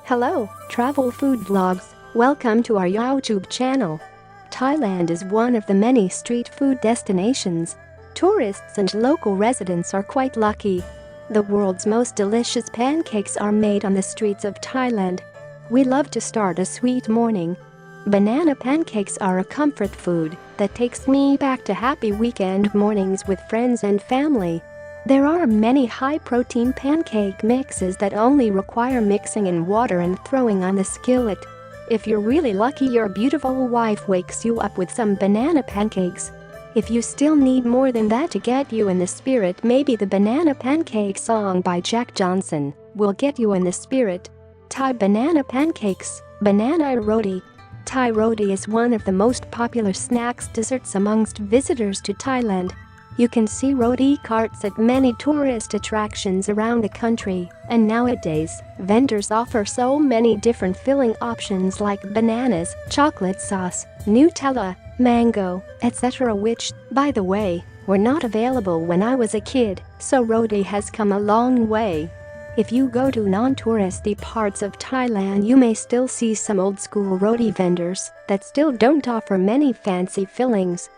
Hello, travel food vlogs. Welcome to our YouTube channel. Thailand is one of the many street food destinations. Tourists and local residents are quite lucky. The world's most delicious pancakes are made on the streets of Thailand. We love to start a sweet morning. Banana pancakes are a comfort food that takes me back to happy weekend mornings with friends and family. There are many high-protein pancake mixes that only require mixing in water and throwing on the skillet. If you're really lucky, your beautiful wife wakes you up with some banana pancakes. If you still need more than that to get you in the spirit, maybe the Banana Pancakes song by Jack Johnson will get you in the spirit. Thai banana pancakes, banana roti. Thai roti is one of the most popular snacks desserts amongst visitors to Thailand. You can see roti carts at many tourist attractions around the country, and nowadays, vendors offer so many different filling options like bananas, chocolate sauce, Nutella, mango, etc., which, by the way, were not available when I was a kid, so roti has come a long way. If you go to non-touristy parts of Thailand, you may still see some old-school roti vendors that still don't offer many fancy fillings.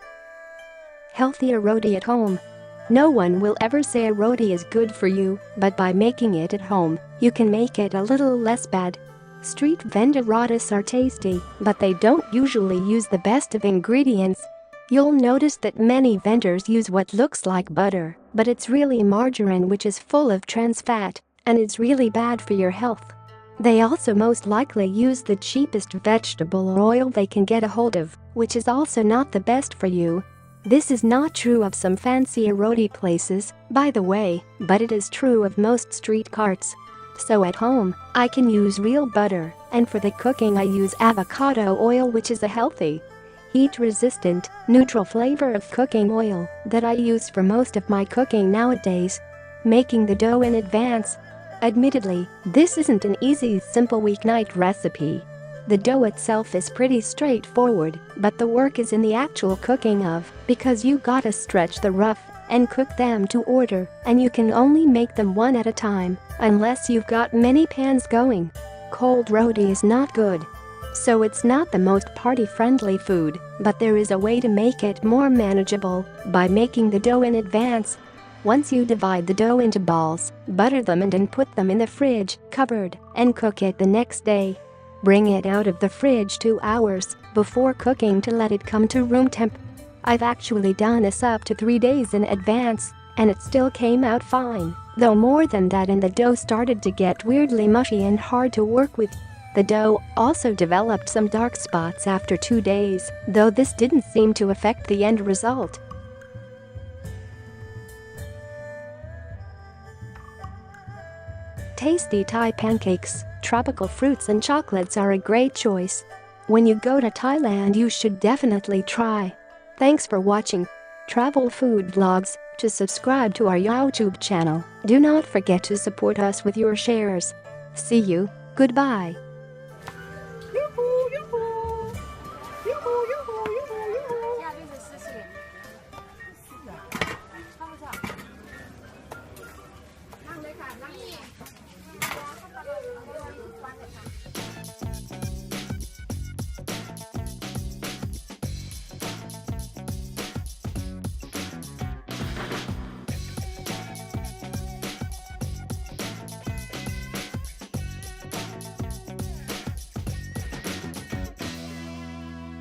Healthier roti at home. No one will ever say a roti is good for you, but by making it at home, you can make it a little less bad. Street vendor rotis are tasty, but they don't usually use the best of ingredients. You'll notice that many vendors use what looks like butter, but it's really margarine, which is full of trans fat, and it's really bad for your health. They also most likely use the cheapest vegetable oil they can get a hold of, which is also not the best for you. This is not true of some fancy roti places, by the way, but it is true of most street carts. So at home, I can use real butter, and for the cooking I use avocado oil, which is a healthy, heat-resistant, neutral flavor of cooking oil that I use for most of my cooking nowadays. Making the dough in advance. Admittedly, this isn't an easy, simple weeknight recipe. The dough itself is pretty straightforward, but the work is in the actual cooking of, because you gotta stretch the rough and cook them to order, and you can only make them one at a time, unless you've got many pans going. Cold roti is not good. So it's not the most party-friendly food, but there is a way to make it more manageable by making the dough in advance. Once you divide the dough into balls, butter them and then put them in the fridge, covered, and cook it the next day. Bring it out of the fridge 2 hours before cooking to let it come to room temp. I've actually done this up to 3 days in advance, and it still came out fine, though more than that, and the dough started to get weirdly mushy and hard to work with. The dough also developed some dark spots after 2 days, though this didn't seem to affect the end result. Tasty Thai pancakes, tropical fruits and chocolates are a great choice. When you go to Thailand, you should definitely try. Thanks for watching Travel Food Vlogs. To subscribe to our YouTube channel, do not forget to support us with your shares. See you, goodbye.